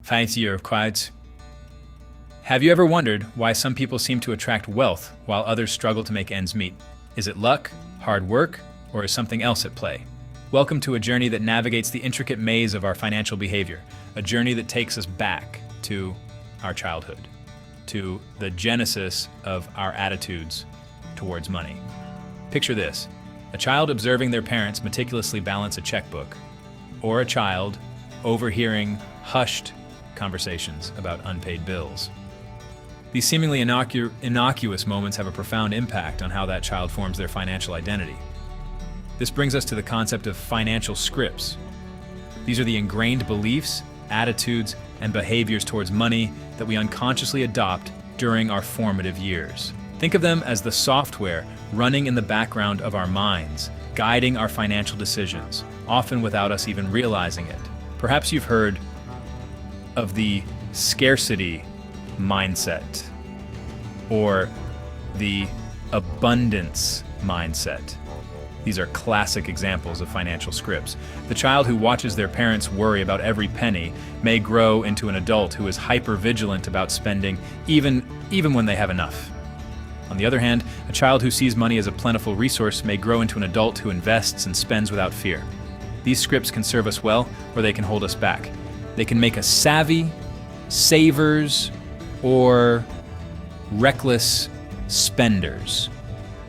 5 Have you ever wondered why some people seem to attract wealth while others struggle to make ends meet? Is it luck, hard work, or is something else at play? Welcome to a journey that navigates the intricate maze of our financial behavior, a journey that takes us back to our childhood, to the genesis of our attitudes towards money. Picture this: a child observing their parents meticulously balance a checkbook, or a child overhearing hushed conversations about unpaid bills. These seemingly innocuous moments have a profound impact on how that child forms their financial identity. This brings us to the concept of financial scripts. These are the ingrained beliefs, attitudes, and behaviors towards money that we unconsciously adopt during our formative years. Think of them as the software running in the background of our minds, guiding our financial decisions, often without us even realizing it. Perhaps you've heard of the scarcity mindset or the abundance mindset. These are classic examples of financial scripts. The child who watches their parents worry about every penny may grow into an adult who is hyper-vigilant about spending even when they have enough. On the other hand, a child who sees money as a plentiful resource may grow into an adult who invests and spends without fear. These scripts can serve us well, or they can hold us back. They can make us savvy, savers, or reckless spenders.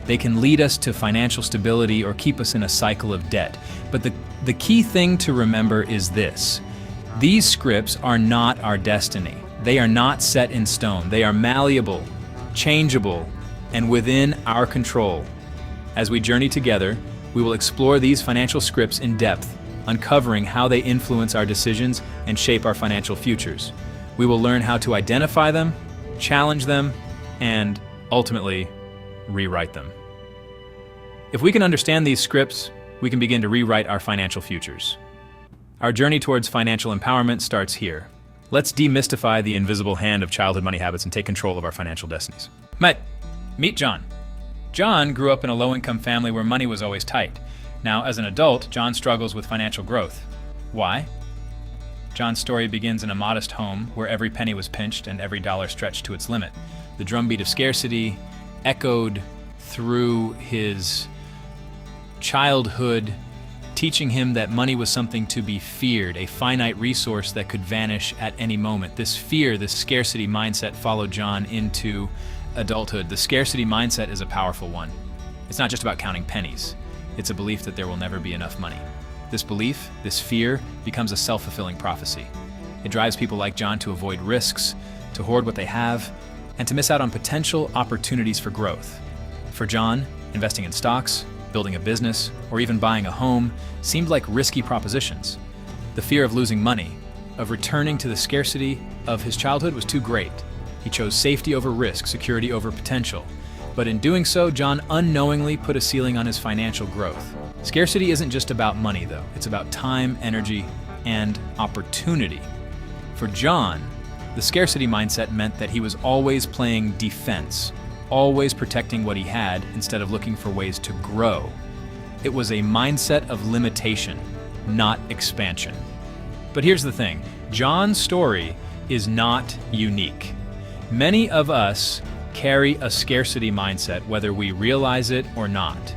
They can lead us to financial stability or keep us in a cycle of debt. But the key thing to remember is this: these scripts are not our destiny. They are not set in stone. They are malleable, changeable, and within our control. As we journey together, we will explore these financial scripts in depth, uncovering how they influence our decisions and shape our financial futures. We will learn how to identify them, challenge them, and ultimately rewrite them. If we can understand these scripts, we can begin to rewrite our financial futures. Our journey towards financial empowerment starts here. Let's demystify the invisible hand of childhood money habits and take control of our financial destinies. Meet John. John grew up in a low-income family where money was always tight. Now, as an adult, John struggles with financial growth. Why? John's story begins in a modest home where every penny was pinched and every dollar stretched to its limit. The drumbeat of scarcity echoed through his childhood, teaching him that money was something to be feared, a finite resource that could vanish at any moment. This fear, this scarcity mindset followed John into adulthood. The scarcity mindset is a powerful one. It's not just about counting pennies. It's a belief that there will never be enough money. This belief, this fear, becomes a self-fulfilling prophecy. It drives people like John to avoid risks, to hoard what they have, and to miss out on potential opportunities for growth. For John, investing in stocks, building a business, or even buying a home seemed like risky propositions. The fear of losing money, of returning to the scarcity of his childhood, was too great. He chose safety over risk, security over potential. But in doing so, John unknowingly put a ceiling on his financial growth. Scarcity isn't just about money, though. It's about time, energy, and opportunity. For John, the scarcity mindset meant that he was always playing defense, always protecting what he had instead of looking for ways to grow. It was a mindset of limitation, not expansion. But here's the thing: John's story is not unique. Many of us carry a scarcity mindset, whether we realize it or not.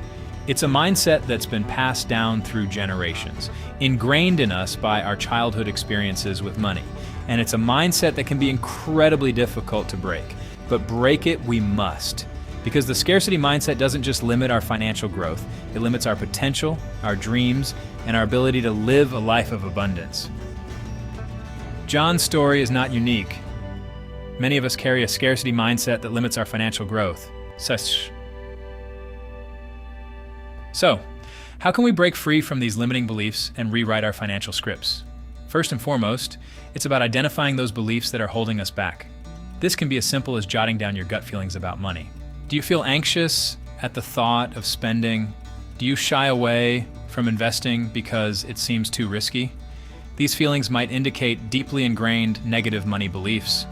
It's a mindset that's been passed down through generations, ingrained in us by our childhood experiences with money. And it's a mindset that can be incredibly difficult to break. But break it we must. Because the scarcity mindset doesn't just limit our financial growth, it limits our potential, our dreams, and our ability to live a life of abundance. John's story is not unique. Many of us carry a scarcity mindset that limits our financial growth. So, how can we break free from these limiting beliefs and rewrite our financial scripts? First and foremost, it's about identifying those beliefs that are holding us back. This can be as simple as jotting down your gut feelings about money. Do you feel anxious at the thought of spending? Do you shy away from investing because it seems too risky? These feelings might indicate deeply ingrained negative money beliefs.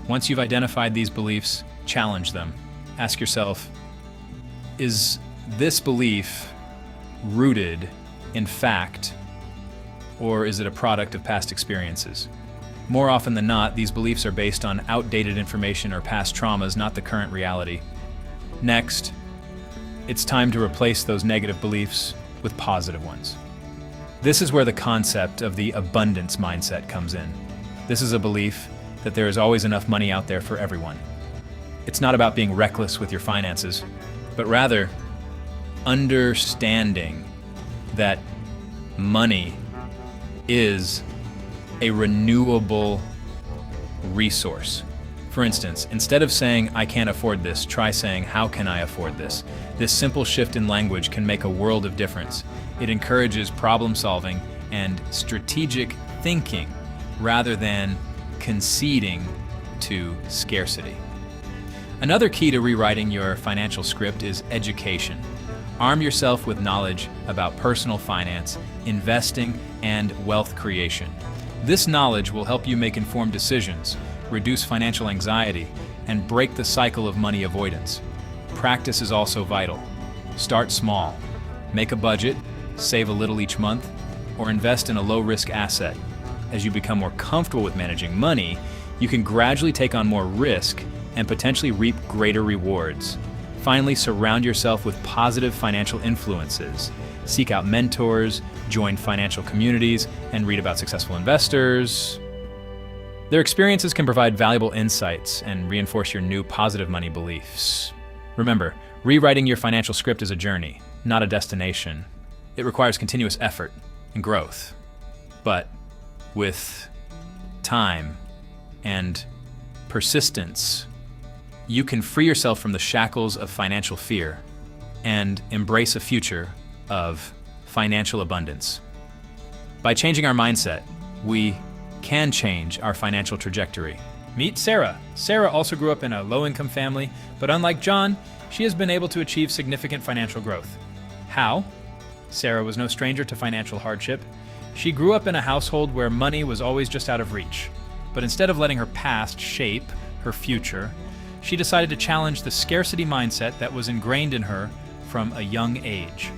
Once you've identified these beliefs, challenge them. Ask yourself, is this belief rooted in fact, or is it a product of past experiences? More often than not, these beliefs are based on outdated information or past traumas, not the current reality. Next, it's time to replace those negative beliefs with positive ones. This is where the concept of the abundance mindset comes in. This is a belief that there is always enough money out there for everyone. It's not about being reckless with your finances, but rather understanding that money is a renewable resource. For instance, instead of saying, "I can't afford this," try saying, "How can I afford this?" This simple shift in language can make a world of difference. It encourages problem solving and strategic thinking rather than conceding to scarcity. Another key to rewriting your financial script is education. Arm yourself with knowledge about personal finance, investing, and wealth creation. This knowledge will help you make informed decisions, reduce financial anxiety, and break the cycle of money avoidance. Practice is also vital. Start small. Make a budget, save a little each month, or invest in a low-risk asset. As you become more comfortable with managing money, you can gradually take on more risk and potentially reap greater rewards. Finally, surround yourself with positive financial influences. Seek out mentors, join financial communities, and read about successful investors. Their experiences can provide valuable insights and reinforce your new positive money beliefs. Remember, rewriting your financial script is a journey, not a destination. It requires continuous effort and growth. But with time and persistence, you can free yourself from the shackles of financial fear and embrace a future of financial abundance. By changing our mindset, we can change our financial trajectory. Meet Sarah. Sarah also grew up in a low-income family, but unlike John, she has been able to achieve significant financial growth. How? Sarah was no stranger to financial hardship. She grew up in a household where money was always just out of reach. But instead of letting her past shape her future, she decided to challenge the scarcity mindset that was ingrained in her from a young age.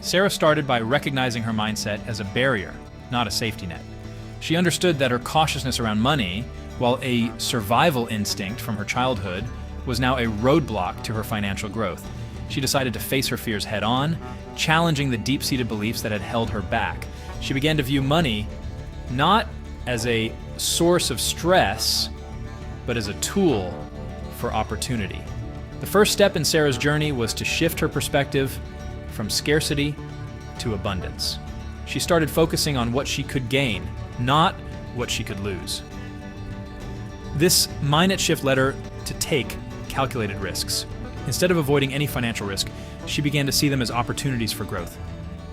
Sarah started by recognizing her mindset as a barrier, not a safety net. She understood that her cautiousness around money, while a survival instinct from her childhood, was now a roadblock to her financial growth. She decided to face her fears head-on, challenging the deep-seated beliefs that had held her back. She began to view money not as a source of stress, but as a tool for opportunity. The first step in Sarah's journey was to shift her perspective from scarcity to abundance. She started focusing on what she could gain, not what she could lose. This mindset shift led her to take calculated risks. Instead of avoiding any financial risk, she began to see them as opportunities for growth.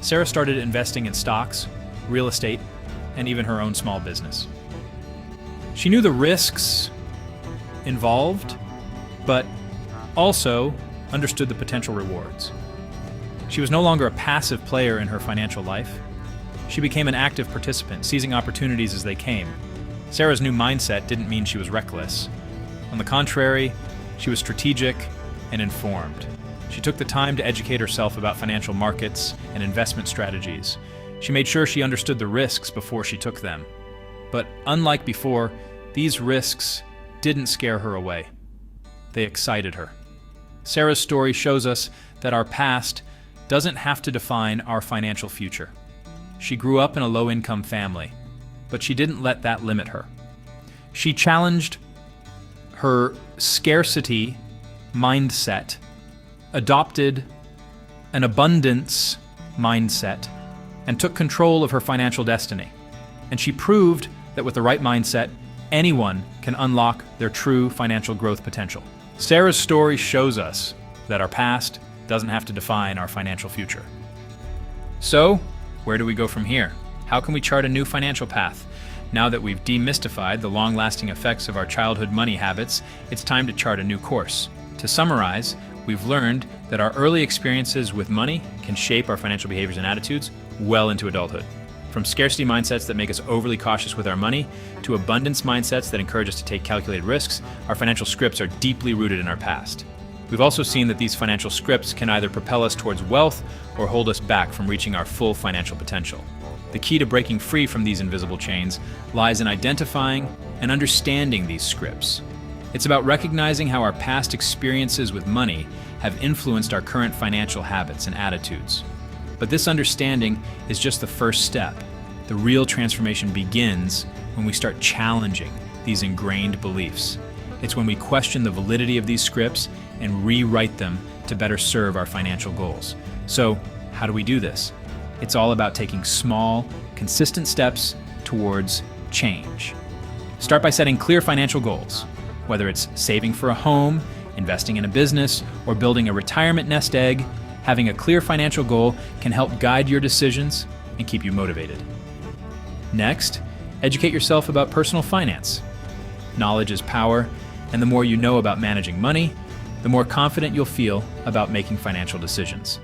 Sarah started investing in stocks, real estate, and even her own small business. She knew the risks involved, but also understood the potential rewards. She was no longer a passive player in her financial life. She became an active participant, seizing opportunities as they came. Sarah's new mindset didn't mean she was reckless. On the contrary, she was strategic and informed. She took the time to educate herself about financial markets and investment strategies. She made sure she understood the risks before she took them. But unlike before, these risks didn't scare her away. They excited her. Sarah's story shows us that our past doesn't have to define our financial future. She grew up in a low-income family, but she didn't let that limit her. She challenged her scarcity mindset, adopted an abundance mindset, and took control of her financial destiny. And she proved that with the right mindset, anyone can unlock their true financial growth potential. Sarah's story shows us that our past doesn't have to define our financial future. So, where do we go from here? How can we chart a new financial path? Now that we've demystified the long-lasting effects of our childhood money habits, it's time to chart a new course. To summarize, we've learned that our early experiences with money can shape our financial behaviors and attitudes well into adulthood. From scarcity mindsets that make us overly cautious with our money, to abundance mindsets that encourage us to take calculated risks, our financial scripts are deeply rooted in our past. We've also seen that these financial scripts can either propel us towards wealth or hold us back from reaching our full financial potential. The key to breaking free from these invisible chains lies in identifying and understanding these scripts. It's about recognizing how our past experiences with money have influenced our current financial habits and attitudes. But this understanding is just the first step. The real transformation begins when we start challenging these ingrained beliefs. It's when we question the validity of these scripts and rewrite them to better serve our financial goals. So, how do we do this? It's all about taking small, consistent steps towards change. Start by setting clear financial goals. Whether it's saving for a home, investing in a business, or building a retirement nest egg, having a clear financial goal can help guide your decisions and keep you motivated. Next, educate yourself about personal finance. Knowledge is power, and the more you know about managing money, the more confident you'll feel about making financial decisions.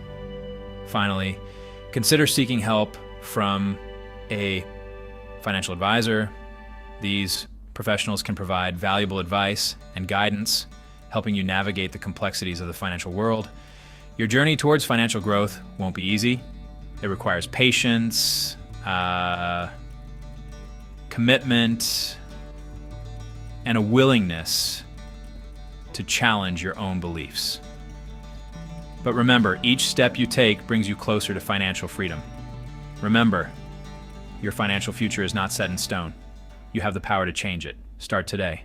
Finally, consider seeking help from a financial advisor. These professionals can provide valuable advice and guidance, helping you navigate the complexities of the financial world. Your journey towards financial growth won't be easy. It requires patience, commitment, and a willingness to challenge your own beliefs. But remember, each step you take brings you closer to financial freedom. Remember, your financial future is not set in stone. You have the power to change it. Start today.